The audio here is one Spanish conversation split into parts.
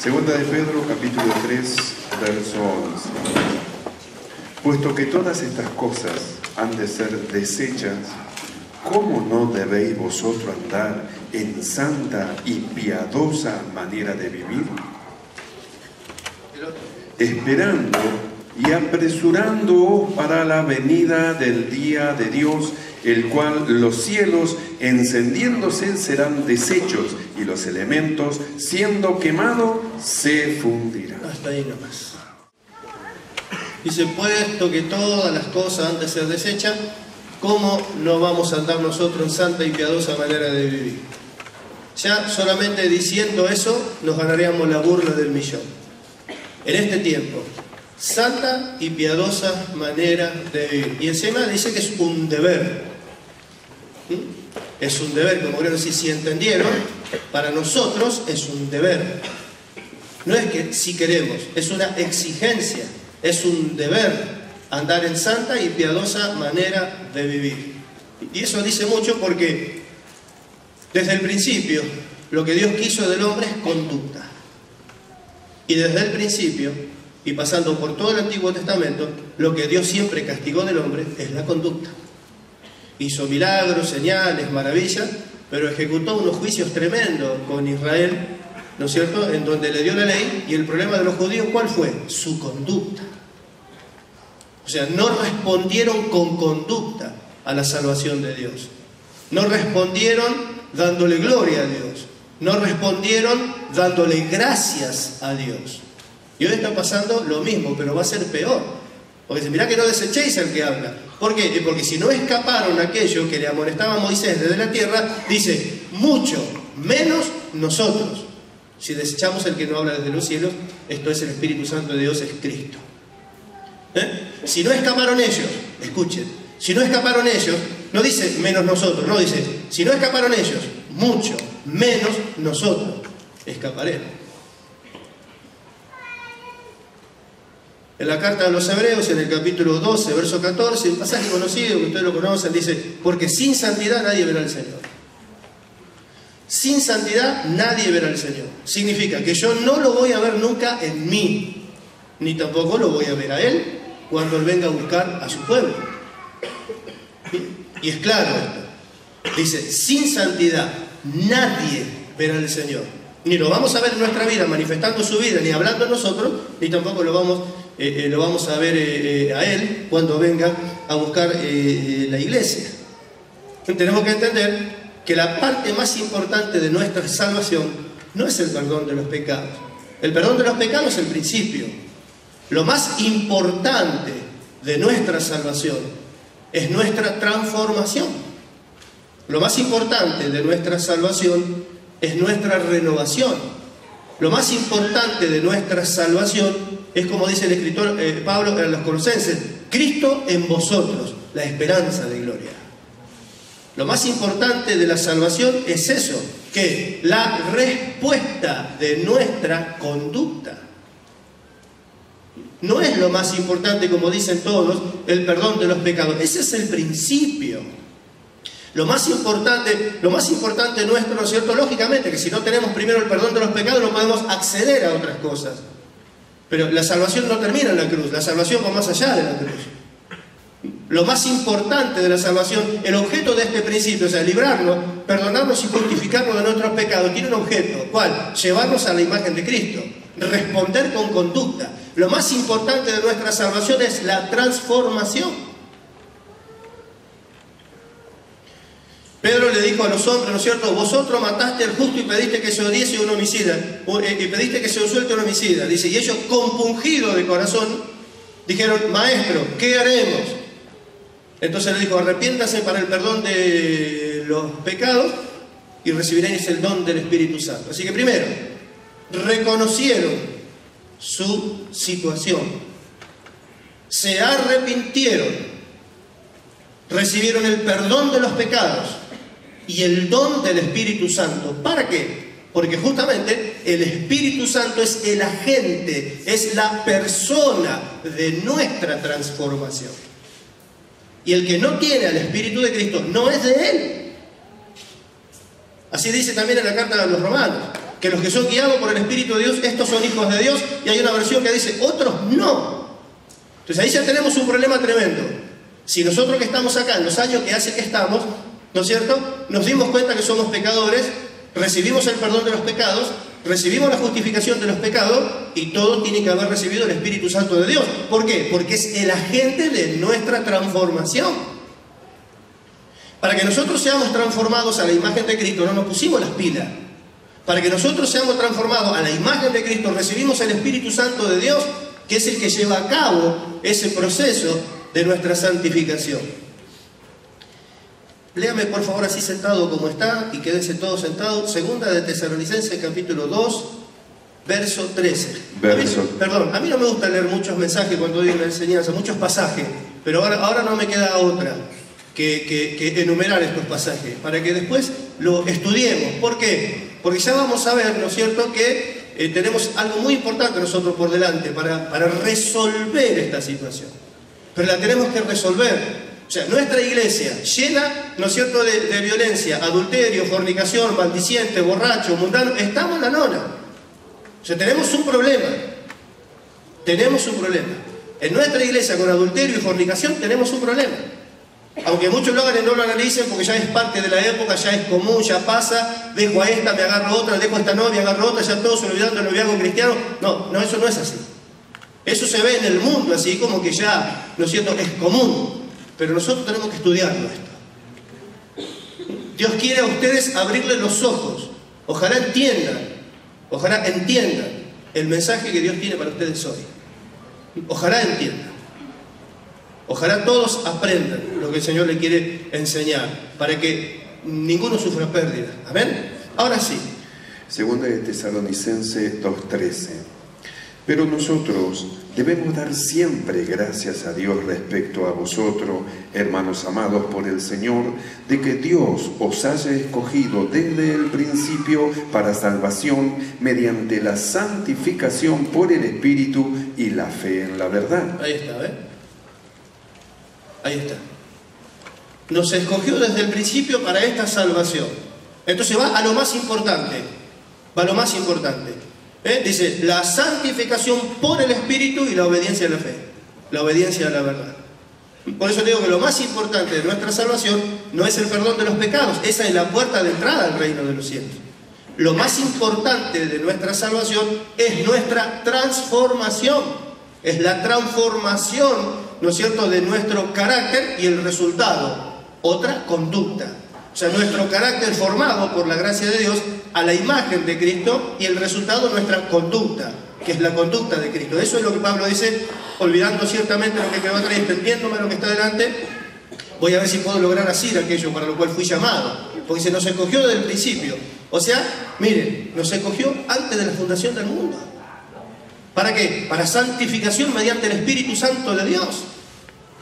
Segunda de Pedro, capítulo 3, verso 11. Puesto que todas estas cosas han de ser deshechas, ¿cómo no debéis vosotros andar en santa y piadosa manera de vivir? Esperando y apresurándoos para la venida del día de Dios, el cual los cielos encendiéndose serán deshechos y los elementos siendo quemados se fundirán. Hasta ahí nomás. Dice, puesto que todas las cosas han de ser deshechas, ¿cómo no vamos a andar nosotros en santa y piadosa manera de vivir? Ya solamente diciendo eso nos ganaríamos la burla del millón. En este tiempo, santa y piadosa manera de vivir. Y encima dice que es un deber. Es un deber, como creo que si entendieron, para nosotros es un deber. No es que si queremos, es una exigencia, es un deber andar en santa y piadosa manera de vivir. Y eso dice mucho porque desde el principio lo que Dios quiso del hombre es conducta. Y desde el principio, y pasando por todo el Antiguo Testamento, lo que Dios siempre castigó del hombre es la conducta. Hizo milagros, señales, maravillas, pero ejecutó unos juicios tremendos con Israel, ¿no es cierto?, en donde le dio la ley, y el problema de los judíos, ¿cuál fue? Su conducta. O sea, no respondieron con conducta a la salvación de Dios. No respondieron dándole gloria a Dios. No respondieron dándole gracias a Dios. Y hoy está pasando lo mismo, pero va a ser peor. Porque dice, mirá que no desechéis al que habla. ¿Por qué? Porque si no escaparon aquello que le amonestaba a Moisés desde la tierra, dice, mucho menos nosotros. Si desechamos el que no habla desde los cielos, esto es el Espíritu Santo de Dios, es Cristo. Si no escaparon ellos, escuchen, si no escaparon ellos, no dice menos nosotros, no dice, si no escaparon ellos, mucho menos nosotros escaparemos. En la carta de los Hebreos, en el capítulo 12, verso 14, un pasaje conocido que ustedes lo conocen, dice, porque sin santidad nadie verá al Señor. Sin santidad nadie verá al Señor. Significa que yo no lo voy a ver nunca en mí, ni tampoco lo voy a ver a Él cuando Él venga a buscar a su pueblo. Y es claro esto. Dice, sin santidad nadie verá al Señor. Ni lo vamos a ver en nuestra vida manifestando su vida, ni hablando a nosotros, ni tampoco lo vamos a ver a Él cuando venga a buscar la iglesia. Tenemos que entender que la parte más importante de nuestra salvación no es el perdón de los pecados. El perdón de los pecados es el principio. Lo más importante de nuestra salvación es nuestra transformación. Lo más importante de nuestra salvación es nuestra renovación. Lo más importante de nuestra salvación es, como dice el escritor Pablo en los Colosenses, Cristo en vosotros, la esperanza de gloria. Lo más importante de la salvación es eso, que la respuesta de nuestra conducta. No es lo más importante, como dicen todos, el perdón de los pecados. Ese es el principio. Lo más importante nuestro, ¿no es cierto? Lógicamente que si no tenemos primero el perdón de los pecados no podemos acceder a otras cosas. Pero la salvación no termina en la cruz, la salvación va más allá de la cruz. Lo más importante de la salvación, el objeto de este principio, o sea, librarnos, perdonarnos y justificarnos de nuestros pecados, tiene un objeto. ¿Cuál? Llevarnos a la imagen de Cristo, responder con conducta. Lo más importante de nuestra salvación es la transformación. Pedro le dijo a los hombres, ¿no es cierto? Vosotros mataste al justo y pediste que se odiese un homicida, y pediste que se os suelte un homicida. Dice, y ellos, compungidos de corazón, dijeron, maestro, ¿qué haremos? Entonces le dijo, arrepiéntase para el perdón de los pecados y recibiréis el don del Espíritu Santo. Así que primero, reconocieron su situación, se arrepintieron, recibieron el perdón de los pecados y el don del Espíritu Santo. ¿Para qué? Porque justamente el Espíritu Santo es el agente, es la persona de nuestra transformación. Y el que no tiene al Espíritu de Cristo no es de Él. Así dice también en la carta de los Romanos. que los que son guiados por el Espíritu de Dios, estos son hijos de Dios, y hay una versión que dice, otros no. Entonces ahí ya tenemos un problema tremendo. Si nosotros que estamos acá, en los años que hace que estamos, ¿no es cierto?, nos dimos cuenta que somos pecadores, recibimos el perdón de los pecados, recibimos la justificación de los pecados, y todos tienen que haber recibido el Espíritu Santo de Dios. ¿Por qué? Porque es el agente de nuestra transformación. Para que nosotros seamos transformados a la imagen de Cristo, no nos pusimos las pilas. Para que nosotros seamos transformados a la imagen de Cristo, recibimos el Espíritu Santo de Dios, que es el que lleva a cabo ese proceso de nuestra santificación. Léame por favor así sentado como está, y quédense todos sentados. Segunda de Tesalonicenses capítulo 2, verso 13. A mí no me gusta leer muchos mensajes cuando doy una enseñanza, muchos pasajes, pero ahora no me queda otra que enumerar estos pasajes, para que después lo estudiemos. ¿Por qué? Porque ya vamos a ver, ¿no es cierto?, que tenemos algo muy importante nosotros por delante para resolver esta situación. Pero la tenemos que resolver. O sea, nuestra iglesia llena, ¿no es cierto?, de violencia, adulterio, fornicación, maldiciente, borracho, mundano, estamos en la nona. O sea, tenemos un problema. Tenemos un problema. En nuestra iglesia con adulterio y fornicación tenemos un problema. Aunque muchos lo hagan y no lo analicen, porque ya es parte de la época, ya es común, ya pasa, dejo a esta, me agarro otra, dejo a esta novia, agarro otra, ya todos se olvidan del noviazgo cristiano. No, eso no es así. Eso se ve en el mundo así, como que ya, ¿no es cierto?, es común. Pero nosotros tenemos que estudiarlo esto. Dios quiere a ustedes abrirles los ojos. Ojalá entiendan el mensaje que Dios tiene para ustedes hoy. Ojalá entiendan. Ojalá todos aprendan lo que el Señor le quiere enseñar, para que ninguno sufra pérdida. ¿Amén? Ahora sí. Segunda de Tesalonicenses 2:13. Pero nosotros debemos dar siempre gracias a Dios respecto a vosotros, hermanos amados por el Señor, de que Dios os haya escogido desde el principio para salvación mediante la santificación por el Espíritu y la fe en la verdad. Ahí está, ¿eh? Ahí está. Nos escogió desde el principio para esta salvación. Entonces va a lo más importante. Va a lo más importante. Dice, la santificación por el Espíritu y la obediencia a la fe. La obediencia a la verdad. Por eso digo que lo más importante de nuestra salvación no es el perdón de los pecados. Esa es la puerta de entrada al reino de los cielos. Lo más importante de nuestra salvación es nuestra transformación. Es la transformación, ¿no es cierto?, de nuestro carácter, y el resultado, otra conducta. O sea, nuestro carácter formado por la gracia de Dios a la imagen de Cristo, y el resultado, nuestra conducta, que es la conducta de Cristo. Eso es lo que Pablo dice, olvidando ciertamente lo que quedó atrás, entendiéndome lo que está delante, voy a ver si puedo lograr asir aquello para lo cual fui llamado. Porque se nos escogió desde el principio. O sea, miren, nos escogió antes de la fundación del mundo. ¿Para qué? Para santificación mediante el Espíritu Santo de Dios.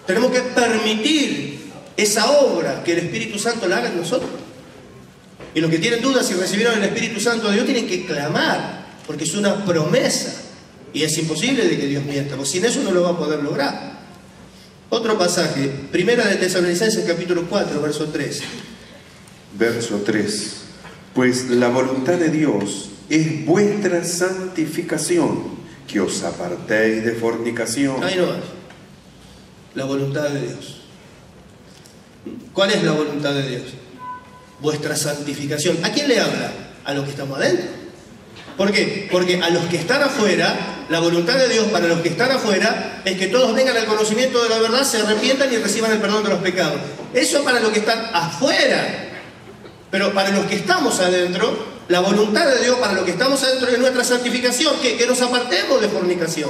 Tenemos que permitir esa obra que el Espíritu Santo la haga en nosotros. Y los que tienen dudas si recibieron el Espíritu Santo de Dios tienen que clamar, porque es una promesa. Y es imposible de que Dios mienta, porque sin eso no lo va a poder lograr. Otro pasaje, Primera de Tesalonicenses capítulo 4, verso 3. Verso 3. Pues la voluntad de Dios es vuestra santificación, que os apartéis de fornicación. Ahí no más. La voluntad de Dios. ¿Cuál es la voluntad de Dios? Vuestra santificación. ¿A quién le habla? A los que estamos adentro. ¿Por qué? Porque a los que están afuera, la voluntad de Dios para los que están afuera es que todos vengan al conocimiento de la verdad, se arrepientan y reciban el perdón de los pecados. Eso para los que están afuera. Pero para los que estamos adentro, la voluntad de Dios para los que estamos adentro es nuestra santificación, que nos apartemos de fornicación.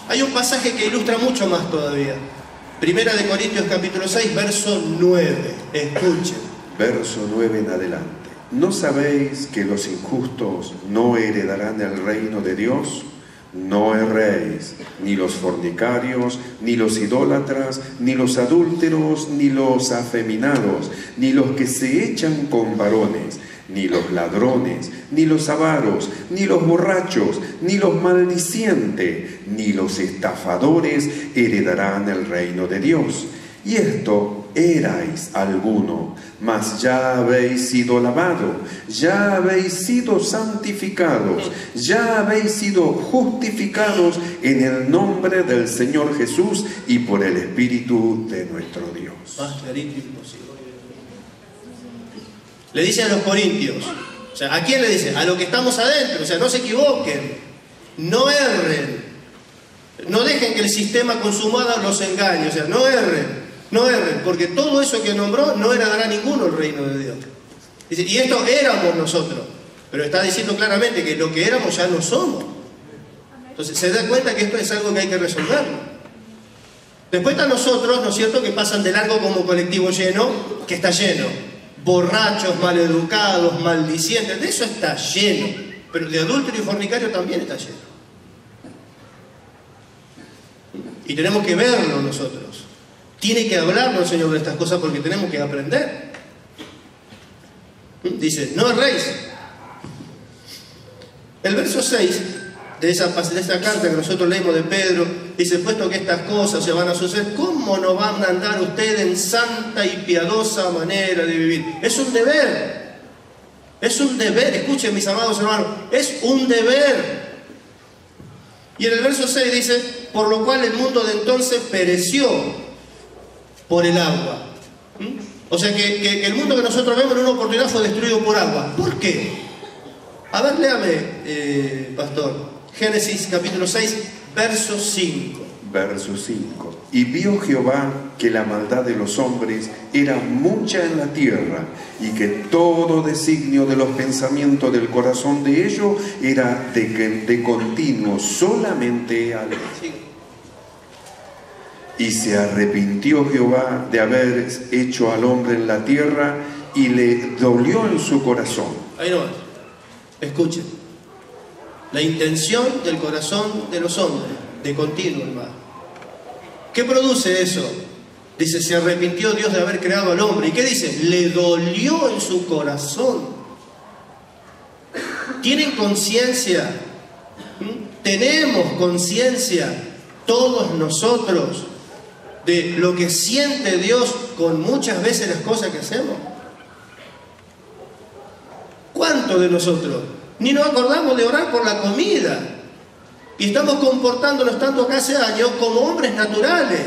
Hay un pasaje que ilustra mucho más todavía. Primera de Corintios capítulo 6, verso 9. Escuchen. Verso 9 en adelante. ¿No sabéis que los injustos no heredarán el reino de Dios? No erréis, ni los fornicarios, ni los idólatras, ni los adúlteros, ni los afeminados, ni los que se echan con varones, ni los ladrones, ni los avaros, ni los borrachos, ni los maldicientes, ni los estafadores heredarán el reino de Dios. Y esto erais alguno, mas ya habéis sido lavados, ya habéis sido santificados, ya habéis sido justificados en el nombre del Señor Jesús y por el Espíritu de nuestro Dios. Más clarito imposible. Le dice a los corintios, o sea, ¿a quién le dice? A los que estamos adentro, o sea, no se equivoquen, no erren, no dejen que el sistema consumado los engañe, o sea, no erren, porque todo eso que nombró no heredará ninguno el reino de Dios. Dice, y esto éramos nosotros, pero está diciendo claramente que lo que éramos ya no somos. Entonces se da cuenta que esto es algo que hay que resolverlo. Después están nosotros, ¿no es cierto?, que pasan de largo como colectivo lleno, que está lleno. Borrachos, maleducados, maldicientes, de eso está lleno. Pero de adúltero y fornicario también está lleno. Y tenemos que verlo nosotros. Tiene que hablarnos el Señor de estas cosas porque tenemos que aprender. Dice, no erréis. El verso 6 de esa carta que nosotros leímos de Pedro, dice, puesto que estas cosas se van a suceder, ¿cómo no van a andar ustedes en santa y piadosa manera de vivir? Es un deber. Es un deber. Escuchen, mis amados hermanos, es un deber. Y en el verso 6 dice, por lo cual el mundo de entonces pereció por el agua. O sea que el mundo que nosotros vemos en una oportunidad fue destruido por agua. ¿Por qué? A ver, léame, pastor. Génesis capítulo 6, verso 5. Verso 5. Y vio Jehová que la maldad de los hombres era mucha en la tierra, y que todo designio de los pensamientos del corazón de ellos era de continuo solamente al mal. Y se arrepintió Jehová de haber hecho al hombre en la tierra, y le dolió en su corazón. Ahí no, escuchen. La intención del corazón de los hombres, de continuo el mal. ¿Qué produce eso? Dice, se arrepintió Dios de haber creado al hombre. ¿Y qué dice? Le dolió en su corazón. ¿Tienen conciencia? ¿Tenemos conciencia todos nosotros de lo que siente Dios con muchas veces las cosas que hacemos? ¿Cuántos de nosotros ni nos acordamos de orar por la comida? Y estamos comportándonos tanto acá hace años como hombres naturales,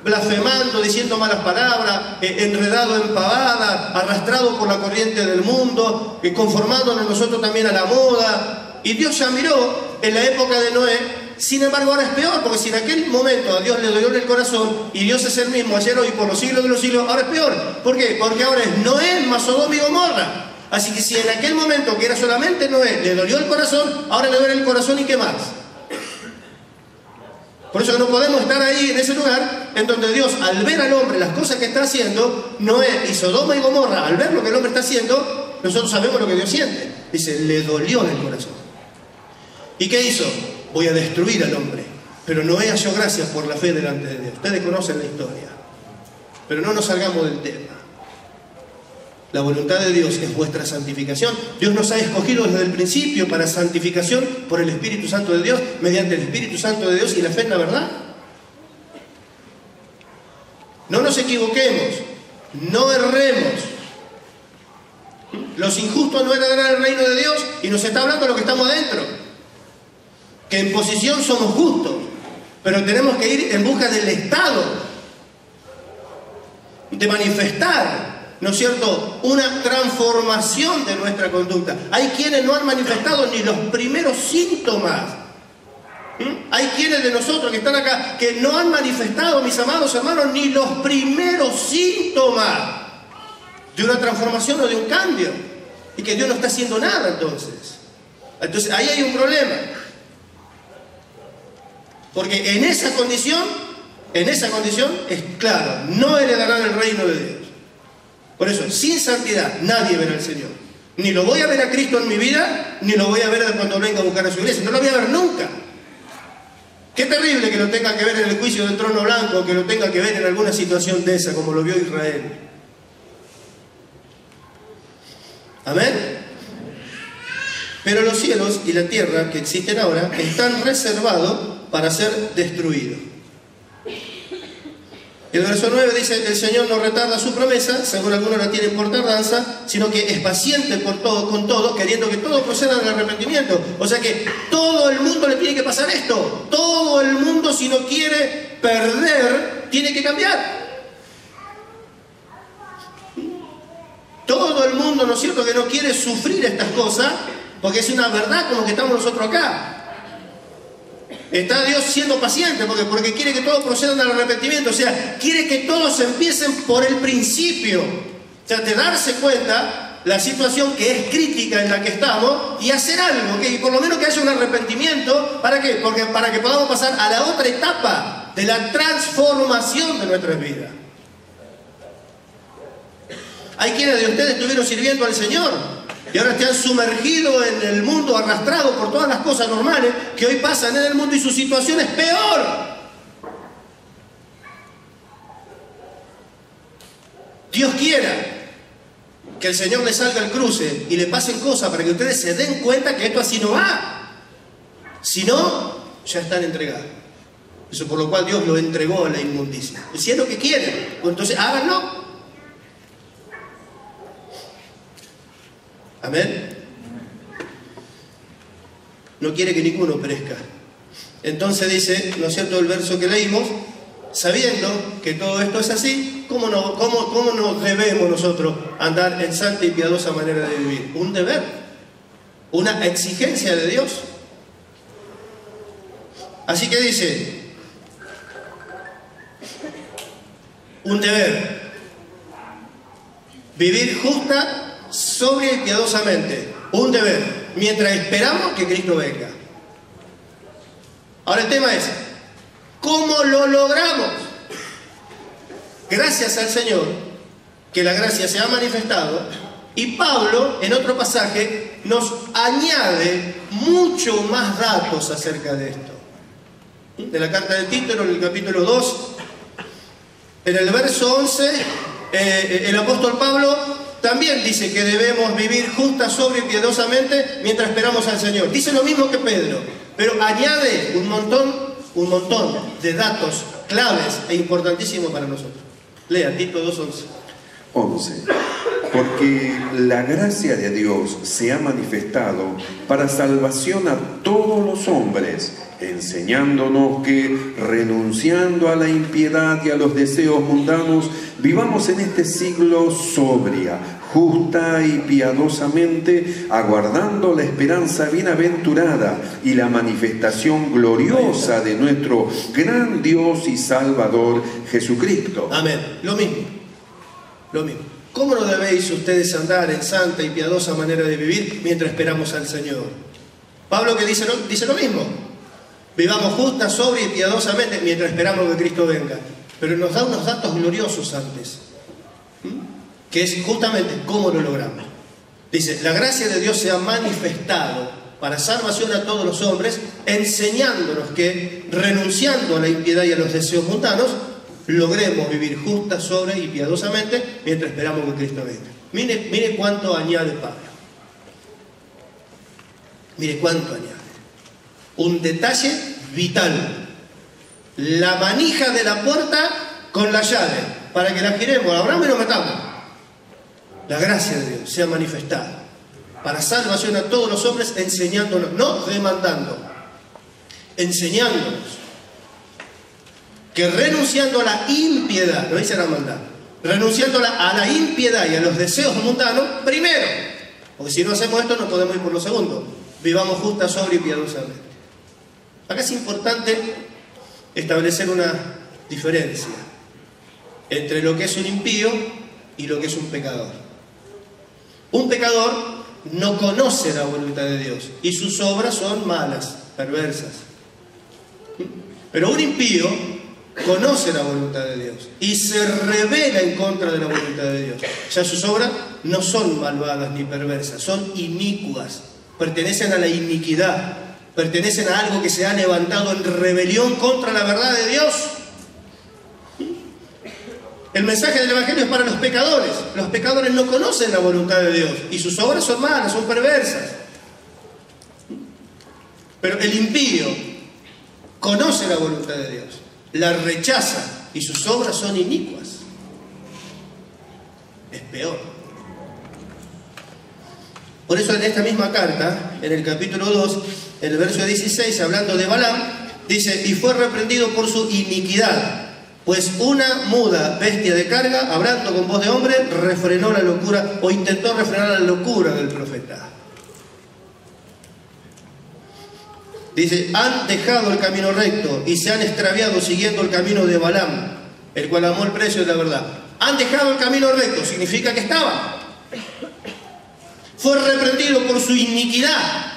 blasfemando, diciendo malas palabras, enredado en pavada, arrastrado por la corriente del mundo, conformándonos nosotros también a la moda. Y Dios ya miró en la época de Noé. Sin embargo, ahora es peor, porque si en aquel momento a Dios le dolió en el corazón, y Dios es el mismo ayer, hoy, por los siglos de los siglos, ahora es peor. ¿Por qué? Porque ahora es Noé más Sodoma y Gomorra. Así que si en aquel momento, que era solamente Noé, le dolió el corazón, ahora le duele el corazón y qué más. Por eso que no podemos estar ahí en ese lugar en donde Dios, al ver al hombre las cosas que está haciendo, Noé y Sodoma y Gomorra, al ver lo que el hombre está haciendo, nosotros sabemos lo que Dios siente. Dice, le dolió en el corazón. ¿Y qué hizo? Voy a destruir al hombre. Pero Noé halló gracia por la fe delante de Dios. Ustedes conocen la historia. Pero no nos salgamos del tema. La voluntad de Dios es vuestra santificación. Dios nos ha escogido desde el principio para santificación por el Espíritu Santo de Dios, mediante el Espíritu Santo de Dios y la fe en la verdad. No nos equivoquemos, no erremos. Los injustos no heredarán el reino de Dios, y nos está hablando de lo que estamos adentro. Que en posición somos justos, pero tenemos que ir en busca del estado, de manifestar, ¿no es cierto?, una transformación de nuestra conducta. Hay quienes no han manifestado ni los primeros síntomas. Hay quienes de nosotros que están acá que no han manifestado, mis amados hermanos, ni los primeros síntomas de una transformación o de un cambio. Y que Dios no está haciendo nada entonces. Entonces ahí hay un problema. Porque en esa condición es claro, no heredarán el reino de Dios. Por eso, sin santidad, nadie verá al Señor. Ni lo voy a ver a Cristo en mi vida, ni lo voy a ver cuando venga a buscar a su iglesia. No lo voy a ver nunca. Qué terrible que lo tenga que ver en el juicio del trono blanco, que lo tenga que ver en alguna situación de esa, como lo vio Israel. Amén. Pero los cielos y la tierra que existen ahora están reservados para ser destruidos. El verso 9 dice: el Señor no retarda su promesa, según algunos la tienen por tardanza, sino que es paciente con todo, queriendo que todo proceda al arrepentimiento. O sea que todo el mundo le tiene que pasar esto. Todo el mundo, si no quiere perder, tiene que cambiar. Todo el mundo, ¿no es cierto?, que no quiere sufrir estas cosas, porque es una verdad como que estamos nosotros acá. Está Dios siendo paciente porque quiere que todos procedan al arrepentimiento. O sea, quiere que todos empiecen por el principio. O sea, de darse cuenta la situación que es crítica en la que estamos y hacer algo, que por lo menos que haya un arrepentimiento. ¿Para qué? Porque para que podamos pasar a la otra etapa de la transformación de nuestras vidas. Hay quienes de ustedes estuvieron sirviendo al Señor y ahora te han sumergido en el mundo, arrastrado por todas las cosas normales que hoy pasan en el mundo, y su situación es peor. Dios quiera que el Señor le salga al cruce y le pasen cosas para que ustedes se den cuenta que esto así no va. Si no, ya están entregados. Eso por lo cual Dios lo entregó a la inmundicia. Si es lo que quieren, pues entonces háganlo. Amén. No quiere que ninguno perezca. Entonces dice, ¿no es cierto?, el verso que leímos: sabiendo que todo esto es así, ¿cómo no debemos nosotros andar en santa y piadosa manera de vivir? Un deber, una exigencia de Dios. Así que dice, un deber: vivir justa, sobria y piadosamente. Un deber, mientras esperamos que Cristo venga. Ahora el tema es, ¿cómo lo logramos? Gracias al Señor, que la gracia se ha manifestado, y Pablo, en otro pasaje, nos añade mucho más datos acerca de esto. De la carta de Tito, en el capítulo 2, en el verso 11, el apóstol Pablo también dice que debemos vivir justa, sobria y piadosamente mientras esperamos al Señor. Dice lo mismo que Pedro, pero añade un montón de datos claves e importantísimos para nosotros. Lea Tito 2:11. 11. Porque la gracia de Dios se ha manifestado para salvación a todos los hombres, enseñándonos que, renunciando a la impiedad y a los deseos mundanos, vivamos en este siglo sobria, justa y piadosamente, aguardando la esperanza bienaventurada y la manifestación gloriosa de nuestro gran Dios y Salvador Jesucristo. Amén. Lo mismo. ¿Cómo no debéis ustedes andar en santa y piadosa manera de vivir mientras esperamos al Señor? Pablo, que dice lo mismo: vivamos justa, sobria y piadosamente mientras esperamos que Cristo venga. Pero nos da unos datos gloriosos antes, que es justamente cómo lo logramos. Dice, la gracia de Dios se ha manifestado para salvación a todos los hombres, enseñándonos que, renunciando a la impiedad y a los deseos mundanos, logremos vivir justa, sobria y piadosamente mientras esperamos que Cristo venga. Mire cuánto añade Pablo. Mire cuánto añade. Un detalle vital: la manija de la puerta con la llave, para que la giremos, la abramos y nos metamos. La gracia de Dios se ha manifestado para salvación a todos los hombres, enseñándonos, no demandando, enseñándonos que, renunciando a la impiedad, no dice la maldad, renunciando a la impiedad y a los deseos mundanos, primero, porque si no hacemos esto no podemos ir por lo segundo, vivamos justa, sobria y piadosamente. Acá es importante establecer una diferencia entre lo que es un impío y lo que es un pecador. Un pecador no conoce la voluntad de Dios y sus obras son malas, perversas. Pero un impío conoce la voluntad de Dios y se rebela en contra de la voluntad de Dios. Ya sus obras no son malvadas ni perversas, son inicuas, pertenecen a la iniquidad, pertenecen a algo que se ha levantado en rebelión contra la verdad de Dios. El mensaje del Evangelio es para los pecadores. Los pecadores no conocen la voluntad de Dios y sus obras son malas, son perversas. Pero el impío conoce la voluntad de Dios, la rechaza y sus obras son inicuas. Es peor. Por eso en esta misma carta, en el capítulo 2, en el verso 16, hablando de Balaam, dice: y fue reprendido por su iniquidad, pues una muda bestia de carga, hablando con voz de hombre, refrenó la locura, o intentó refrenar la locura del profeta. Dice: han dejado el camino recto y se han extraviado siguiendo el camino de Balaam, el cual amó el precio de la verdad. Han dejado el camino recto, significa que estaba. Fue reprendido por su iniquidad.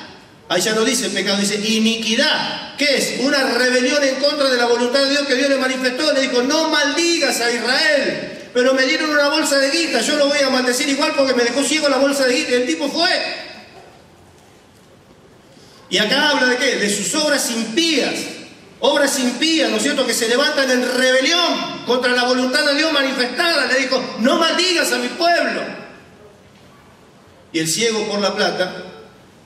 Ahí ya no dice pecado, dice iniquidad. ¿Qué es? Una rebelión en contra de la voluntad de Dios que Dios le manifestó. Le dijo: no maldigas a Israel, pero me dieron una bolsa de guita, yo lo voy a maldecir igual porque me dejó ciego la bolsa de guita. Y el tipo fue. Y acá habla de qué? De sus obras impías. Obras impías, ¿no es cierto?, que se levantan en rebelión contra la voluntad de Dios manifestada. Le dijo: no maldigas a mi pueblo. Y el ciego por la plata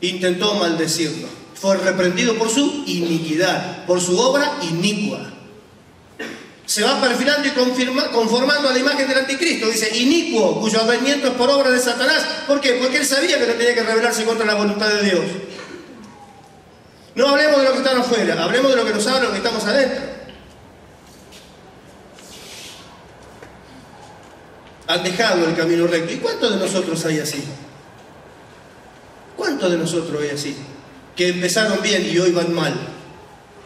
intentó maldecirlo. Fue reprendido por su iniquidad, por su obra inicua. Se va perfilando y conformando a la imagen del anticristo. Dice: inicuo, cuyo advenimiento es por obra de Satanás. ¿Por qué? Porque él sabía que no tenía que rebelarse contra la voluntad de Dios. No hablemos de lo que está afuera, hablemos de lo que nos habla, lo que estamos adentro. Han dejado el camino recto. ¿Y cuántos de nosotros hay así? ¿Cuántos de nosotros hay así? Que empezaron bien y hoy van mal.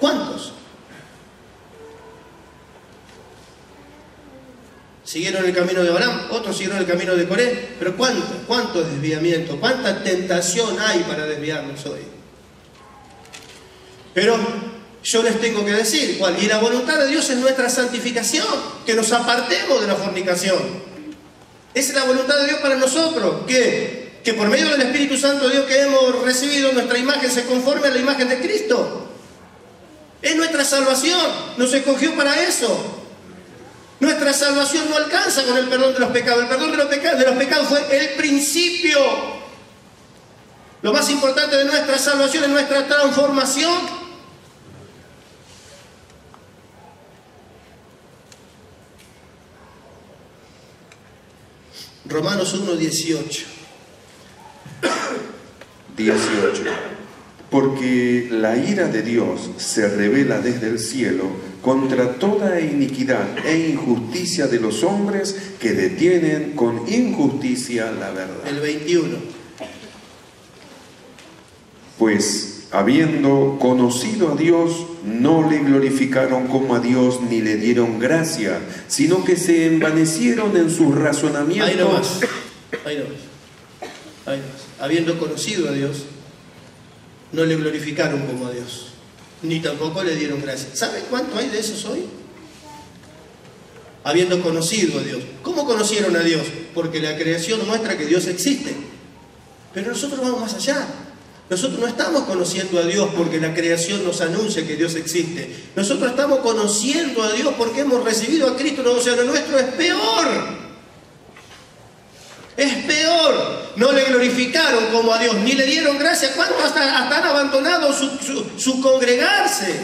¿Cuántos? Siguieron el camino de Balaam, otros siguieron el camino de Coré. Pero ¿cuánto desviamiento? ¿Cuánta tentación hay para desviarnos hoy? Pero yo les tengo que decir cuál. Y la voluntad de Dios es nuestra santificación, que nos apartemos de la fornicación. Esa es la voluntad de Dios para nosotros, que por medio del Espíritu Santo de Dios que hemos recibido, nuestra imagen se conforme a la imagen de Cristo. Es nuestra salvación, nos escogió para eso. Nuestra salvación no alcanza con el perdón de los pecados. El perdón de los pecados fue el principio. Lo más importante de nuestra salvación es nuestra transformación. Romanos 1, 18. Porque la ira de Dios se revela desde el cielo contra toda iniquidad e injusticia de los hombres que detienen con injusticia la verdad. El 21. Pues, habiendo conocido a Dios, no le glorificaron como a Dios ni le dieron gracia, sino que se envanecieron en sus razonamientos. Ahí nomás. Habiendo conocido a Dios, no le glorificaron como a Dios, ni tampoco le dieron gracia. ¿Saben cuánto hay de esos hoy? Habiendo conocido a Dios. ¿Cómo conocieron a Dios? Porque la creación muestra que Dios existe. Pero nosotros vamos más allá. Nosotros no estamos conociendo a Dios porque la creación nos anuncia que Dios existe. Nosotros estamos conociendo a Dios porque hemos recibido a Cristo. O sea, lo nuestro es peor. Es peor. No le glorificaron como a Dios, ni le dieron gracia. ¿Cuántos hasta han abandonado su congregarse?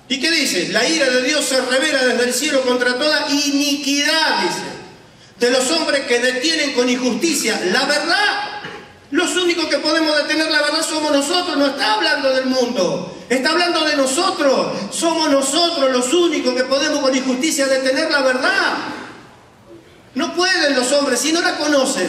¿Y qué dice? La ira de Dios se revela desde el cielo contra toda iniquidad, dice, de los hombres que detienen con injusticia la verdad. Los únicos que podemos detener la verdad somos nosotros. No está hablando del mundo, está hablando de nosotros. Somos nosotros los únicos que podemos con injusticia detener la verdad. No pueden los hombres si no la conocen.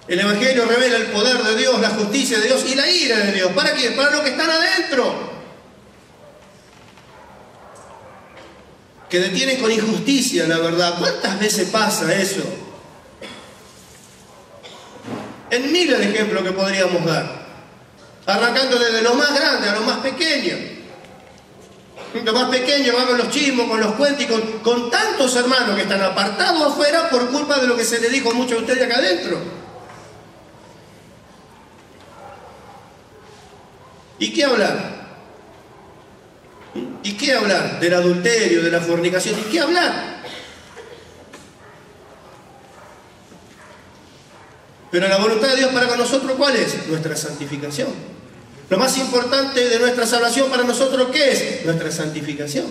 El Evangelio revela el poder de Dios, la justicia de Dios y la ira de Dios. ¿Para quién? Para los que están adentro, que detienen con injusticia la verdad. ¿Cuántas veces pasa eso? En miles de ejemplos que podríamos dar, arrancando desde lo más grande a lo más pequeño. Lo más pequeño va con los chismos, con los cuentos y con tantos hermanos que están apartados afuera por culpa de lo que se le dijo a muchos de ustedes acá adentro. ¿Y qué hablar? ¿Y qué hablar? Del adulterio, de la fornicación. ¿Y qué hablar? Pero la voluntad de Dios para con nosotros, ¿cuál es? Nuestra santificación. Lo más importante de nuestra salvación para nosotros, ¿qué es? Nuestra santificación.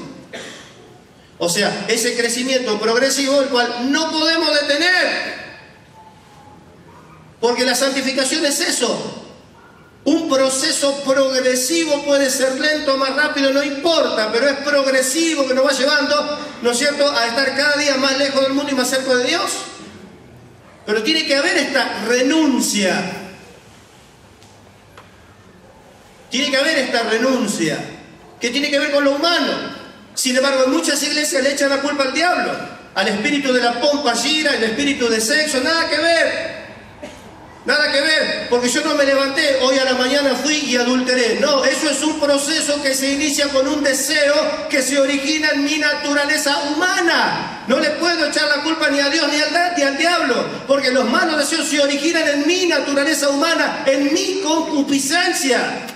O sea, ese crecimiento progresivo, el cual no podemos detener. Porque la santificación es eso. Un proceso progresivo, puede ser lento o más rápido, no importa, pero es progresivo, que nos va llevando, ¿no es cierto?, a estar cada día más lejos del mundo y más cerca de Dios. Pero tiene que haber esta renuncia. Tiene que haber esta renuncia, que tiene que ver con lo humano. Sin embargo, en muchas iglesias le echan la culpa al diablo, al espíritu de la pompa gira, al espíritu de sexo, nada que ver. Nada que ver, porque yo no me levanté, hoy a la mañana fui y adulteré. No, eso es un proceso que se inicia con un deseo que se origina en mi naturaleza humana. No le puedo echar la culpa ni a Dios ni al diablo, porque los malos deseos se originan en mi naturaleza humana, en mi concupiscencia.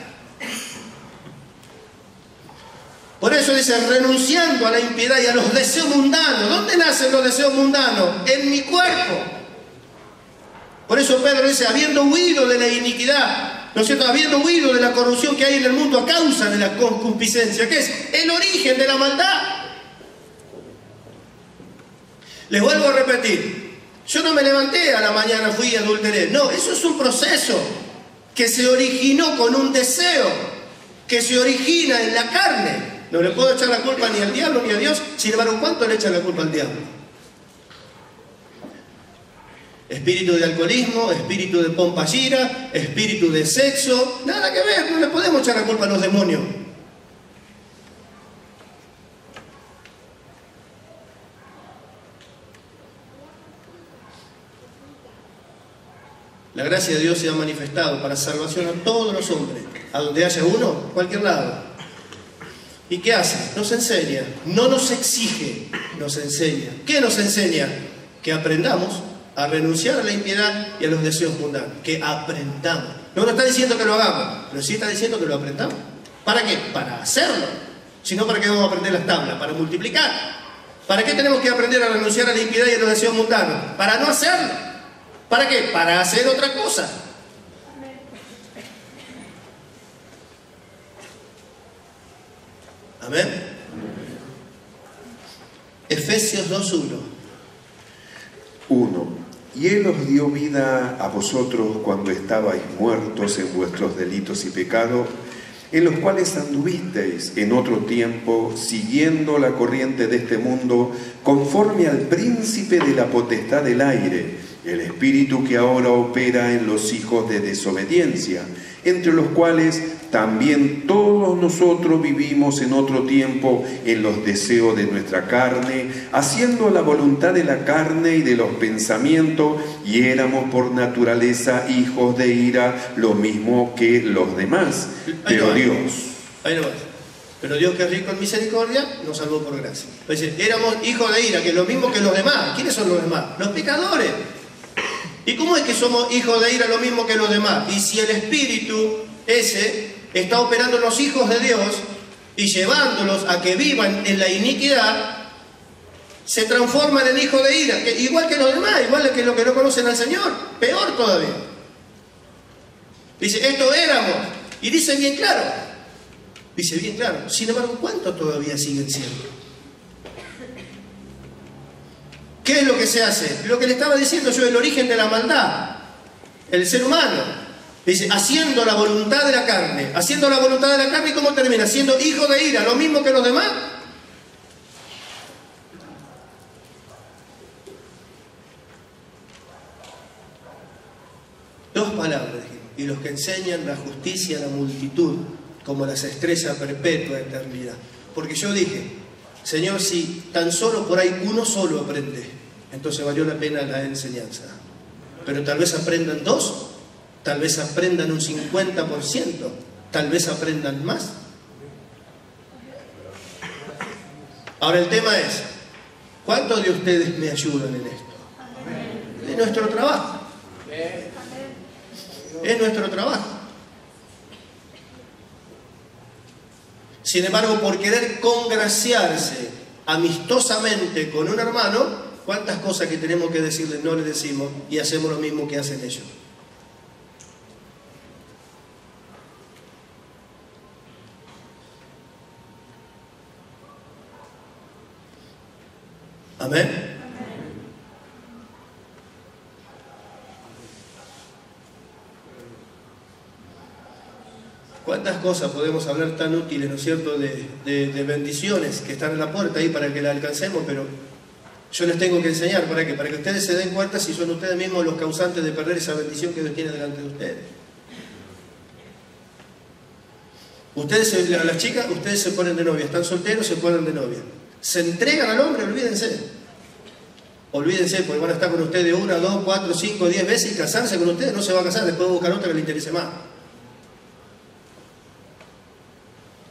Por eso dice, renunciando a la impiedad y a los deseos mundanos. ¿Dónde nacen los deseos mundanos? En mi cuerpo. Por eso Pedro dice, habiendo huido de la iniquidad, ¿no es cierto?, habiendo huido de la corrupción que hay en el mundo a causa de la concupiscencia, que es el origen de la maldad. Les vuelvo a repetir, yo no me levanté a la mañana, fui y adulteré. No, eso es un proceso que se originó con un deseo, que se origina en la carne. No le puedo echar la culpa ni al diablo ni a Dios. Sin embargo, ¿cuánto le echan la culpa al diablo? Espíritu de alcoholismo, espíritu de pompa gira, espíritu de sexo, nada que ver, no le podemos echar la culpa a los demonios. La gracia de Dios se ha manifestado para salvación a todos los hombres, a donde haya uno, cualquier lado. ¿Y qué hace? Nos enseña, no nos exige, nos enseña. ¿Qué nos enseña? Que aprendamos a renunciar a la impiedad y a los deseos mundanos. Que aprendamos. No nos está diciendo que lo hagamos, pero sí está diciendo que lo aprendamos. ¿Para qué? Para hacerlo. Si no, ¿para qué vamos a aprender las tablas? Para multiplicar. ¿Para qué tenemos que aprender a renunciar a la impiedad y a los deseos mundanos? Para no hacerlo. ¿Para qué? Para hacer otra cosa. Amén. Efesios 2:1. 1. Y Él os dio vida a vosotros cuando estabais muertos en vuestros delitos y pecados, en los cuales anduvisteis en otro tiempo, siguiendo la corriente de este mundo, conforme al príncipe de la potestad del aire, el espíritu que ahora opera en los hijos de desobediencia, entre los cuales también todos nosotros vivimos en otro tiempo en los deseos de nuestra carne, haciendo la voluntad de la carne y de los pensamientos, y éramos por naturaleza hijos de ira, lo mismo que los demás. Pero Dios... Pero Dios, que es rico en misericordia, nos salvó por gracia. Es decir, éramos hijos de ira, que es lo mismo que los demás. ¿Quiénes son los demás? Los pecadores. ¿Y cómo es que somos hijos de ira lo mismo que los demás? Y si el espíritu ese está operando en los hijos de Dios y llevándolos a que vivan en la iniquidad, se transforman en hijos de ira, que, igual que los demás, igual que los que no conocen al Señor, peor todavía. Dice, esto éramos, y dice bien claro, sin embargo, ¿cuántos todavía siguen siendo? ¿Qué es lo que se hace? Lo que le estaba diciendo yo, el origen de la maldad, el ser humano. Dice, haciendo la voluntad de la carne. Haciendo la voluntad de la carne, ¿y cómo termina? Siendo hijo de ira, lo mismo que los demás. Dos palabras, y los que enseñan la justicia a la multitud, como las estrellas perpetua de eternidad. Porque yo dije, Señor, si tan solo por ahí uno solo aprende, entonces valió la pena la enseñanza. Pero tal vez aprendan dos, tal vez aprendan un 50%, tal vez aprendan más. Ahora el tema es, ¿cuántos de ustedes me ayudan en esto? Es nuestro trabajo. Es nuestro trabajo. Sin embargo, por querer congraciarse amistosamente con un hermano, ¿cuántas cosas que tenemos que decirles no le decimos y hacemos lo mismo que hacen ellos? Amén. ¿Cuántas cosas podemos hablar tan útiles, ¿no es cierto?, de bendiciones que están en la puerta ahí para que la alcancemos, pero yo les tengo que enseñar, ¿para qué? Para que ustedes se den cuenta si son ustedes mismos los causantes de perder esa bendición que Dios tiene delante de ustedes. Ustedes, las chicas, ustedes se ponen de novia, están solteros, se ponen de novia. Se entregan al hombre, olvídense. Olvídense, porque van a estar con ustedes 1, 2, 4, 5, 10 veces y casarse con ustedes no se va a casar, después va a buscar otra que le interese más.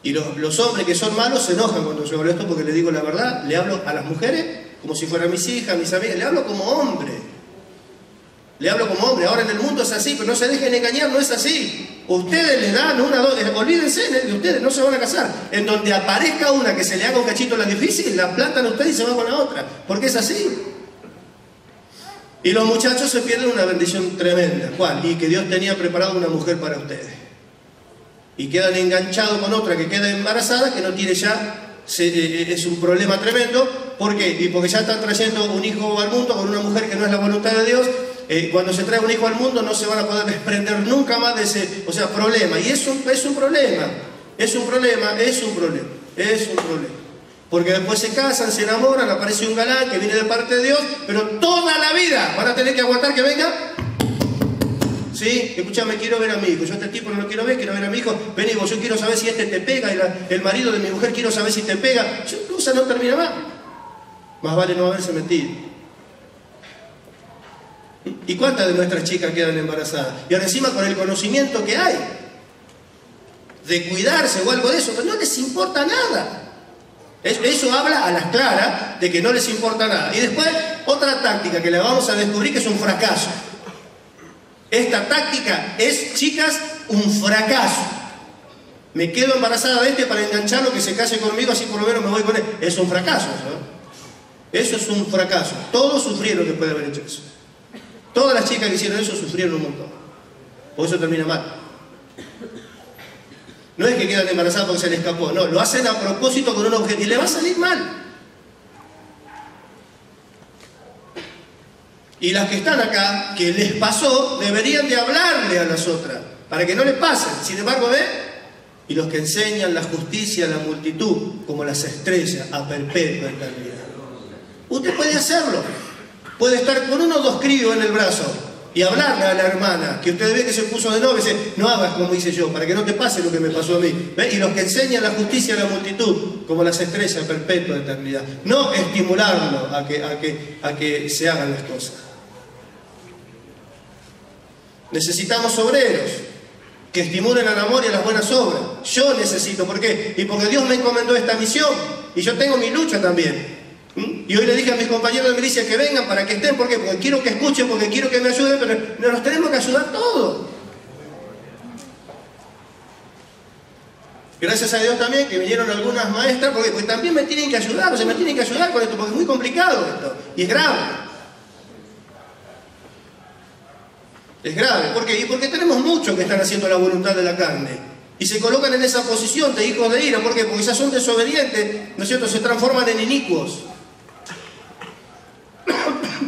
Y los hombres que son malos se enojan cuando yo hablo esto porque le digo la verdad, le hablo a las mujeres como si fueran mis hijas, mis amigas, le hablo como hombre. Le hablo como hombre. Ahora en el mundo es así, pero no se dejen engañar, no es así. Ustedes les dan 1, 2, olvídense de ustedes, no se van a casar. En donde aparezca una que se le haga un cachito la difícil, la plantan ustedes y se van con la otra, porque es así. Y los muchachos se pierden una bendición tremenda. ¿Cuál? Y que Dios tenía preparado una mujer para ustedes. Y quedan enganchados con otra que queda embarazada, que no tiene ya, es un problema tremendo. ¿Por qué? Y porque ya están trayendo un hijo al mundo con una mujer que no es la voluntad de Dios. Cuando se trae un hijo al mundo no se van a poder desprender nunca más de ese, problema. Y es un problema. Es un problema. Porque después se casan, se enamoran, aparece un galán que viene de parte de Dios, pero toda la vida van a tener que aguantar que venga. ¿Sí? Escuchame, quiero ver a mi hijo. Yo a este tipo no lo quiero ver a mi hijo. Vení vos, yo quiero saber si este te pega. Y el marido de mi mujer quiero saber si te pega. La cosa no termina más. Más vale no haberse metido. ¿Y cuántas de nuestras chicas quedan embarazadas? Y ahora encima con el conocimiento que hay de cuidarse o algo de eso, pero no les importa nada. Eso habla a las claras de que no les importa nada. Y después, otra táctica que le vamos a descubrir que es un fracaso. Esta táctica es, chicas, un fracaso. Me quedo embarazada de para engancharlo, que se case conmigo, así por lo menos me voy con él. Es un fracaso, ¿no? Eso es un fracaso. Todos sufrieron después de haber hecho eso. Todas las chicas que hicieron eso sufrieron un montón. Por eso termina mal. No es que quedan embarazadas porque se les escapó, no, lo hacen a propósito con un objetivo y le va a salir mal. Y las que están acá, que les pasó, deberían de hablarle a las otras, para que no les pasen. Sin embargo, ¿ve? Y los que enseñan la justicia a la multitud, como las estrellas, a perpetua eternidad. Usted puede hacerlo. Puede estar con 1 o 2 críos en el brazo y hablarle a la hermana, que usted ve que se puso de novia, y dice, no hagas como hice yo, para que no te pase lo que me pasó a mí. ¿Ve? Y los que enseñan la justicia a la multitud, como las estrellas, a perpetua eternidad. No estimularlo a que se hagan las cosas. Necesitamos obreros que estimulen al amor y a las buenas obras. Yo necesito, ¿por qué? Y porque Dios me encomendó esta misión y yo tengo mi lucha también. Y hoy le dije a mis compañeros de milicia que vengan para que estén, ¿por qué? Porque quiero que escuchen, porque quiero que me ayuden, pero nos tenemos que ayudar todos. Gracias a Dios también que vinieron algunas maestras, porque también me tienen que ayudar, me tienen que ayudar con esto, porque es muy complicado esto, y es grave. Es grave, ¿por qué? Y porque tenemos muchos que están haciendo la voluntad de la carne y se colocan en esa posición de hijos de ira. ¿Por qué? Porque ya son desobedientes, ¿no es cierto? Se transforman en inicuos.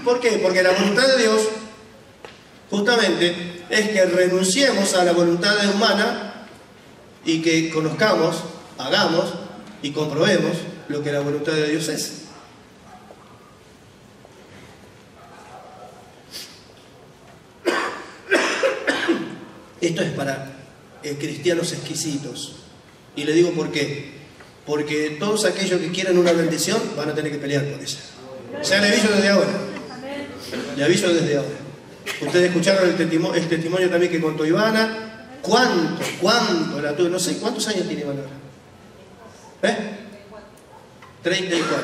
¿Por qué? Porque la voluntad de Dios justamente es que renunciemos a la voluntad humana y que conozcamos, hagamos y comprobemos lo que la voluntad de Dios es. Esto es para cristianos exquisitos. Y le digo por qué. Porque todos aquellos que quieren una bendición van a tener que pelear por ella. Ya le aviso desde ahora. Le aviso desde ahora. Ustedes escucharon el testimonio también que contó Ivana. ¿Cuánto la tuve? No sé, ¿cuántos años tiene Ivana ahora? 34.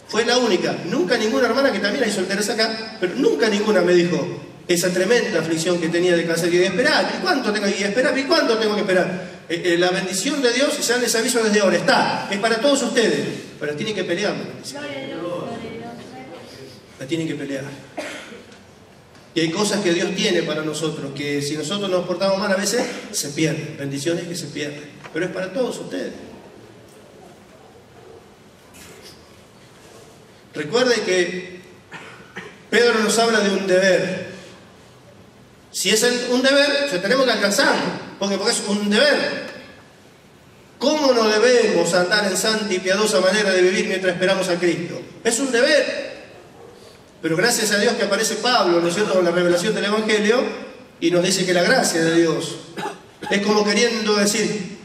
Fue la única. Nunca ninguna hermana, que también hay solteras acá, pero nunca ninguna me dijo esa tremenda aflicción que tenía de cáncer. Y esperar, ¿y cuánto tengo que esperar? ¿Y cuánto tengo que esperar? La bendición de Dios, ya les aviso desde ahora, está. Es para todos ustedes. Pero tienen que pelear la bendición. La tienen que pelear. Y hay cosas que Dios tiene para nosotros, que si nosotros nos portamos mal a veces, se pierden. Bendiciones que se pierden. Pero es para todos ustedes. Recuerden que Pedro nos habla de un deber. Si es un deber, ya tenemos que alcanzarlo, porque es un deber. ¿Cómo no debemos andar en santa y piadosa manera de vivir mientras esperamos a Cristo? Es un deber. Pero gracias a Dios que aparece Pablo, ¿no es cierto?, con la revelación del Evangelio, y nos dice que la gracia de Dios es como queriendo decir: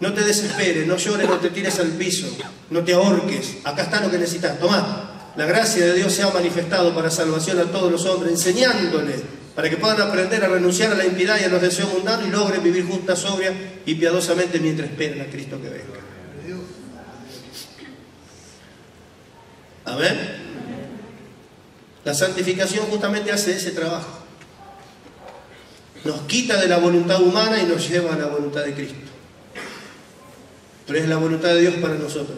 no te desesperes, no llores, no te tires al piso, no te ahorques, acá está lo que necesitas, tomá. La gracia de Dios se ha manifestado para salvación a todos los hombres, enseñándoles para que puedan aprender a renunciar a la impiedad y a los deseos mundanos y logren vivir justa, sobria y piadosamente mientras esperan a Cristo que venga. Amén. La santificación justamente hace ese trabajo. Nos quita de la voluntad humana y nos lleva a la voluntad de Cristo. Pero es la voluntad de Dios para nosotros.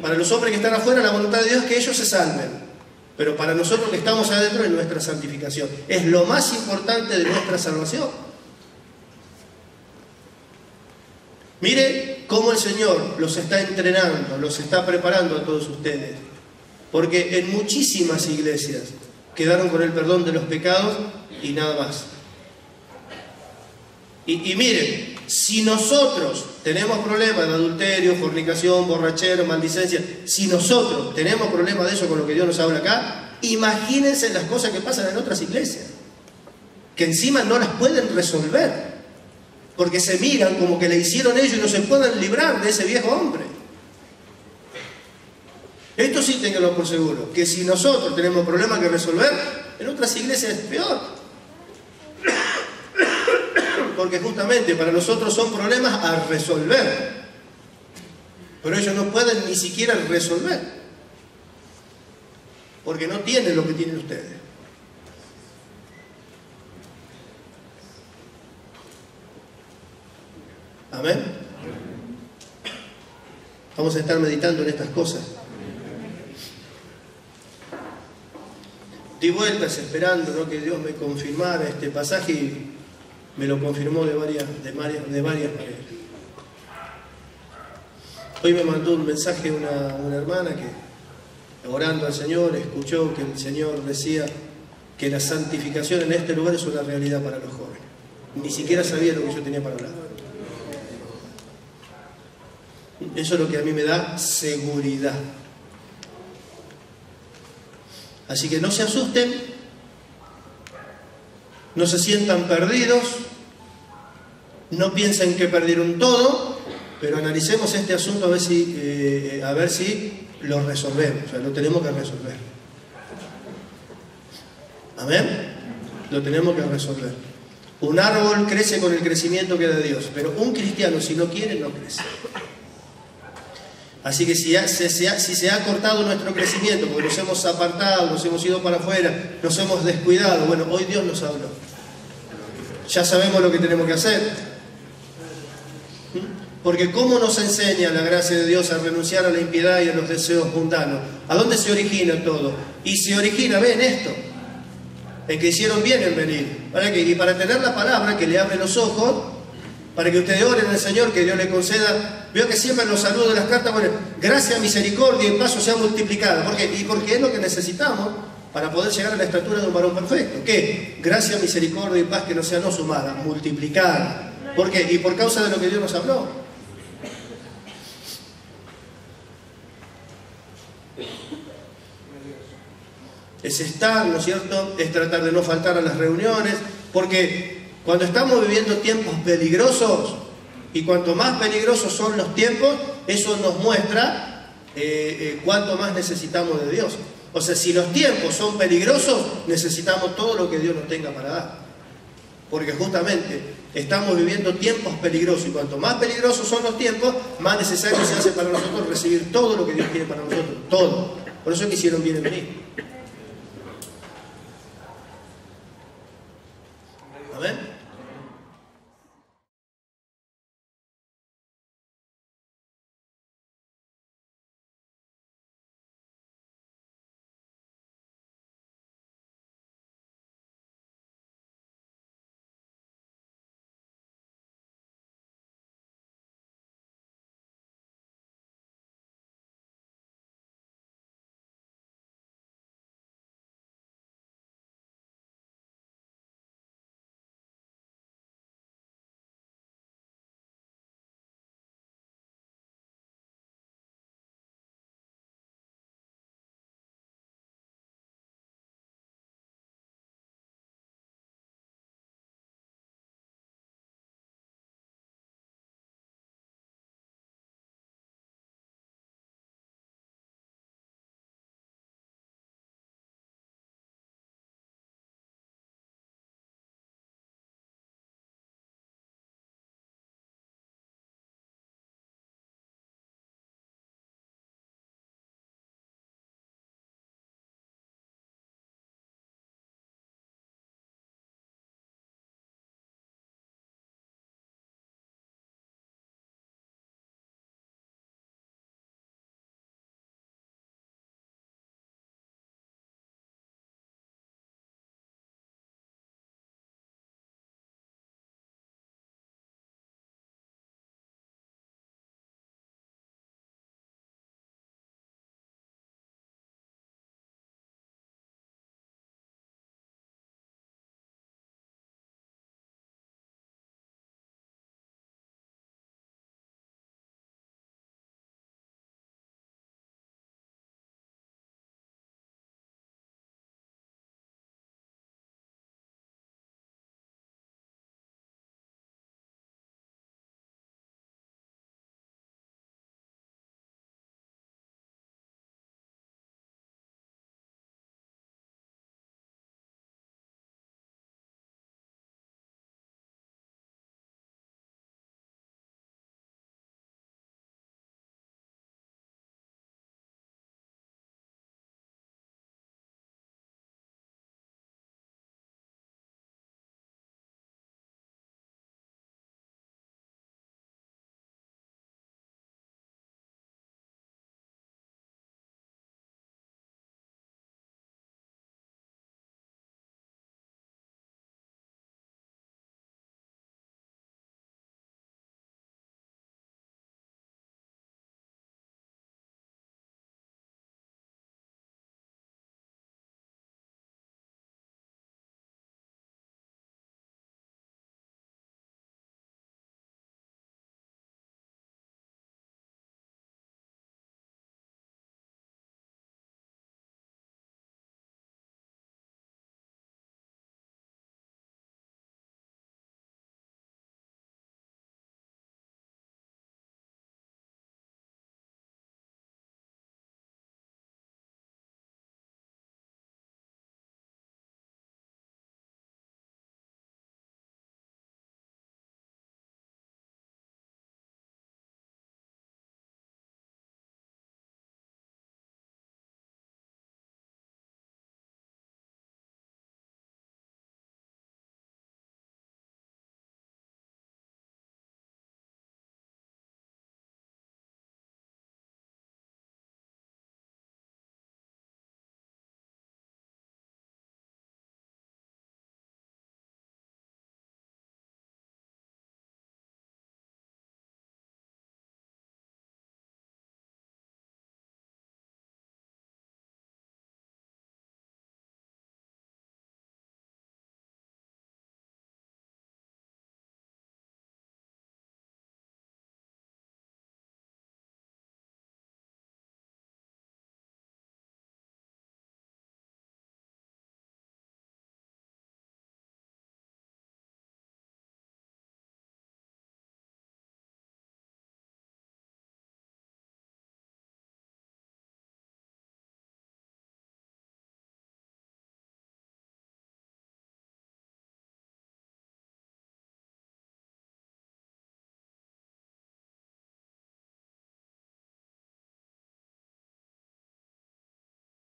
Para los hombres que están afuera, la voluntad de Dios es que ellos se salven. Pero para nosotros que estamos adentro es nuestra santificación. Es lo más importante de nuestra salvación. Mire cómo el Señor los está entrenando, los está preparando a todos ustedes. Porque en muchísimas iglesias quedaron con el perdón de los pecados y nada más. Y miren, si nosotros tenemos problemas de adulterio, fornicación, borrachera, maldicencia, si nosotros tenemos problemas de eso con lo que Dios nos habla acá, imagínense las cosas que pasan en otras iglesias, que encima no las pueden resolver, porque se miran como que le hicieron ellos y no se pueden librar de ese viejo hombre. Esto sí ténganlo por seguro, que si nosotros tenemos problemas que resolver, en otras iglesias es peor. Porque justamente para nosotros son problemas a resolver. Pero ellos no pueden ni siquiera resolver. Porque no tienen lo que tienen ustedes. Amén. Vamos a estar meditando en estas cosas. Di vueltas esperando, ¿no?, que Dios me confirmara este pasaje y me lo confirmó de varias maneras. Hoy me mandó un mensaje una hermana que, orando al Señor, escuchó que el Señor decía que la santificación en este lugar es una realidad para los jóvenes. Ni siquiera sabía lo que yo tenía para hablar. Eso es lo que a mí me da seguridad. Así que no se asusten, no se sientan perdidos, no piensen que perdieron todo, pero analicemos este asunto a ver si lo resolvemos, o sea, lo tenemos que resolver. ¿Amén? Lo tenemos que resolver. Un árbol crece con el crecimiento que da Dios, pero un cristiano, si no quiere, no crece. Así que si se ha cortado nuestro crecimiento, porque nos hemos apartado, nos hemos ido para afuera, nos hemos descuidado, bueno, hoy Dios nos habló. Ya sabemos lo que tenemos que hacer. Porque ¿cómo nos enseña la gracia de Dios a renunciar a la impiedad y a los deseos mundanos? ¿A dónde se origina todo? Y se origina, ven esto, en que hicieron bien en venir. Y para tener la palabra que le abre los ojos, para que ustedes oren al Señor, que Dios le conceda. Veo que siempre en los saludos de las cartas, bueno, gracia, misericordia y paso sea multiplicada. ¿Por qué? Y porque es lo que necesitamos para poder llegar a la estatura de un varón perfecto. ¿Qué? Gracia, misericordia y paz que no sea no sumada, multiplicada. ¿Por qué? Y por causa de lo que Dios nos habló. Es estar, ¿no es cierto? Es tratar de no faltar a las reuniones, porque cuando estamos viviendo tiempos peligrosos, y cuanto más peligrosos son los tiempos, eso nos muestra cuánto más necesitamos de Dios. O sea, si los tiempos son peligrosos, necesitamos todo lo que Dios nos tenga para dar. Porque justamente estamos viviendo tiempos peligrosos, y cuanto más peligrosos son los tiempos, más necesario se hace para nosotros recibir todo lo que Dios quiere para nosotros. Todo. Por eso quisieron bien en venir. Amén.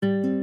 Thank you.